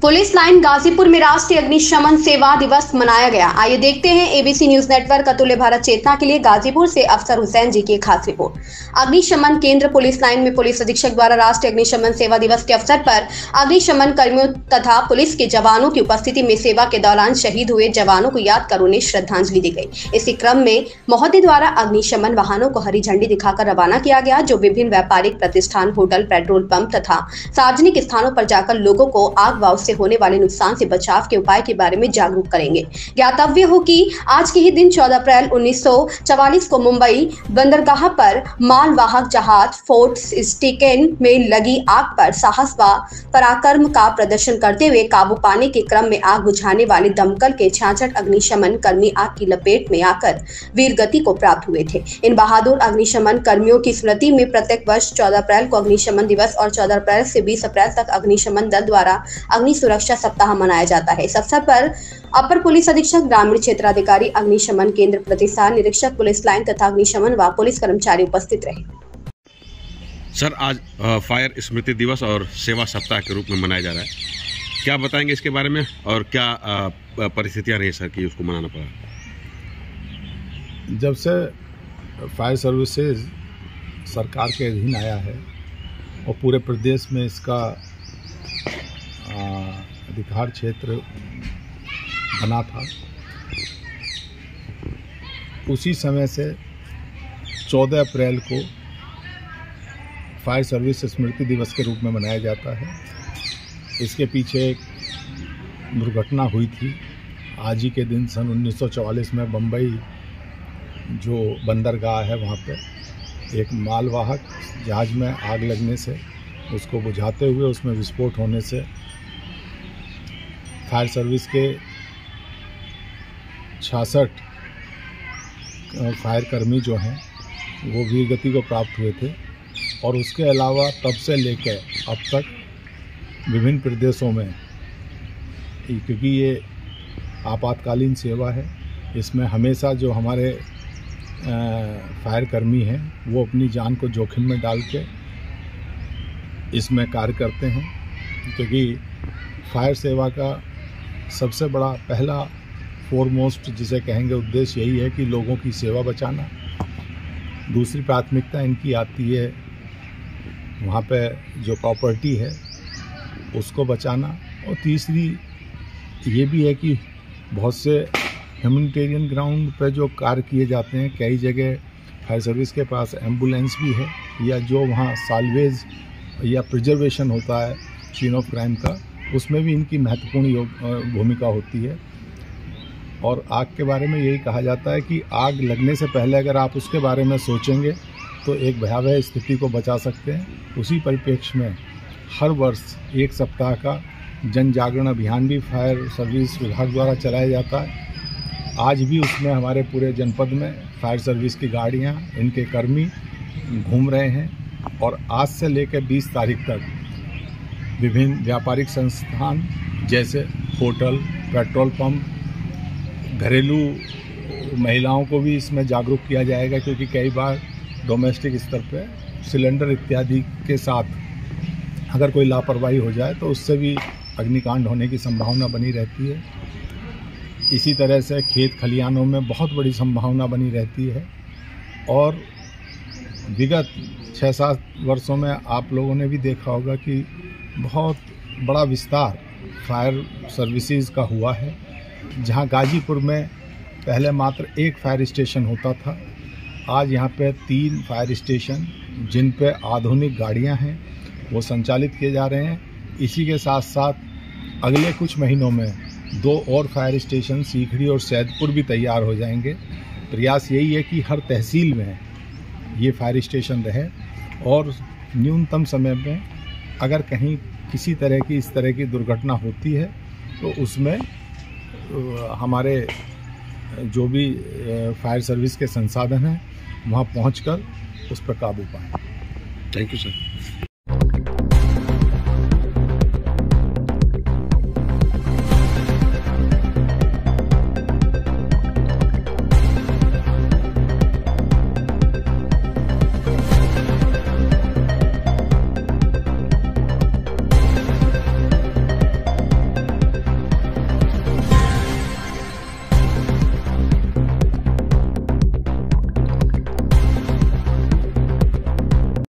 Police line Ghazipur में राष्ट्रीय अग्निशमन सेवा दिवस मनाया गया। आइए देखते हैं एबीसी न्यूज नेटवर्क अतुल्य भारत चेतना के लिए गाजीपुर से अफसर हुसैन जी की खास रिपोर्ट। अग्निशमन केंद्र पुलिस लाइन में पुलिस अधीक्षक द्वारा राष्ट्रीय अग्निशमन सेवा दिवस के अवसर पर अग्निशमन कर्मियों तथा पुलिस के जवानों की उपस्थिति में सेवा के दौरान शहीद हुए जवानों को याद कर उन्हें श्रद्धांजलि दी गई। इसी क्रम में महोदय द्वारा अग्निशमन वाहनों को हरी झंडी दिखाकर रवाना किया गया, जो विभिन्न व्यापारिक प्रतिष्ठान, होटल, पेट्रोल पंप तथा सार्वजनिक स्थानों पर जाकर लोगों को आग वाव से होने वाले नुकसान से बचाव के उपाय के बारे में जागरूक करेंगे। ज्ञातव्य हो कि आज के ही दिन 14 अप्रैल 1944 को मुंबई बंदरगाह पर मालवाहक जहाज फोर्ट स्टेकन में लगी आग पर साहस व पराक्रम का प्रदर्शन करते हुए काबू पाने के क्रम में आग बुझाने वाले दमकल के 66 अग्निशमन कर्मी आग की लपेट में आकर वीर गति को प्राप्त हुए थे। इन बहादुर अग्निशमन कर्मियों की स्मृति में प्रत्येक वर्ष 14 अप्रैल को अग्निशमन दिवस और 14 अप्रैल से 20 अप्रैल तक अग्निशमन दल द्वारा अग्नि सुरक्षा सप्ताह मनाया जाता है। इस अवसर पर अपर पुलिस अधीक्षक, ग्रामीण क्षेत्राधिकारी, अग्निशमन केंद्र प्रतिष्ठान निरीक्षक, पुलिस लाइन तथा अग्निशमन व पुलिस कर्मचारी उपस्थित रहे। सर, आज फायर स्मृति दिवस और सेवा सप्ताह के रूप में मनाया जा रहा है, क्या बताएंगे इसके बारे में और क्या परिस्थितियां रही सर कि उसको मनाना पड़ा? जब से फायर सर्विसेज सरकार के अधीन आया है और पूरे प्रदेश में इसका अधिकार क्षेत्र बना था, उसी समय से 14 अप्रैल को फायर सर्विस स्मृति दिवस के रूप में मनाया जाता है। इसके पीछे एक दुर्घटना हुई थी। आज ही के दिन सन 1944 में बम्बई जो बंदरगाह है वहाँ पे एक मालवाहक जहाज में आग लगने से, उसको बुझाते हुए उसमें विस्फोट होने से फायर सर्विस के 66 फायर कर्मी जो हैं वो वीर गति को प्राप्त हुए थे। और उसके अलावा तब से लेकर अब तक विभिन्न प्रदेशों में, क्योंकि ये आपातकालीन सेवा है, इसमें हमेशा जो हमारे फायर कर्मी हैं वो अपनी जान को जोखिम में डाल के इसमें कार्य करते हैं, क्योंकि फायर सेवा का सबसे बड़ा पहला फोरमोस्ट जिसे कहेंगे उद्देश्य यही है कि लोगों की सेवा बचाना। दूसरी प्राथमिकता इनकी आती है वहाँ पे जो प्रॉपर्टी है उसको बचाना, और तीसरी ये भी है कि बहुत से ह्यूमैनिटेरियन ग्राउंड पे जो कार्य किए जाते हैं, कई जगह फायर सर्विस के पास एम्बुलेंस भी है, या जो वहाँ साल्वेज या प्रिजर्वेशन होता है सीन ऑफ क्राइम का, उसमें भी इनकी महत्वपूर्ण भूमिका होती है। और आग के बारे में यही कहा जाता है कि आग लगने से पहले अगर आप उसके बारे में सोचेंगे तो एक भयावह स्थिति को बचा सकते हैं। उसी परिप्रेक्ष्य में हर वर्ष एक सप्ताह का जन जागरण अभियान भी फायर सर्विस विभाग द्वारा चलाया जाता है। आज भी उसमें हमारे पूरे जनपद में फायर सर्विस की गाड़ियां, इनके कर्मी घूम रहे हैं, और आज से लेकर 20 तारीख तक विभिन्न व्यापारिक संस्थान जैसे होटल, पेट्रोल पंप, घरेलू महिलाओं को भी इसमें जागरूक किया जाएगा, क्योंकि कई बार डोमेस्टिक स्तर पे सिलेंडर इत्यादि के साथ अगर कोई लापरवाही हो जाए तो उससे भी अग्निकांड होने की संभावना बनी रहती है। इसी तरह से खेत खलिहानों में बहुत बड़ी संभावना बनी रहती है। और विगत 6-7 वर्षों में आप लोगों ने भी देखा होगा कि बहुत बड़ा विस्तार फायर सर्विसेज का हुआ है। जहां गाजीपुर में पहले मात्र एक फायर स्टेशन होता था, आज यहां पे 3 फायर स्टेशन जिन पे आधुनिक गाड़ियां हैं वो संचालित किए जा रहे हैं। इसी के साथ साथ अगले कुछ महीनों में 2 और फायर स्टेशन सीखड़ी और सैदपुर भी तैयार हो जाएंगे। प्रयास यही है कि हर तहसील में ये फायर स्टेशन रहे, और न्यूनतम समय में अगर कहीं किसी तरह की इस तरह की दुर्घटना होती है तो उसमें हमारे जो भी फायर सर्विस के संसाधन हैं वहाँ पहुँचकर उस पर काबू पाएं। Thank you sir.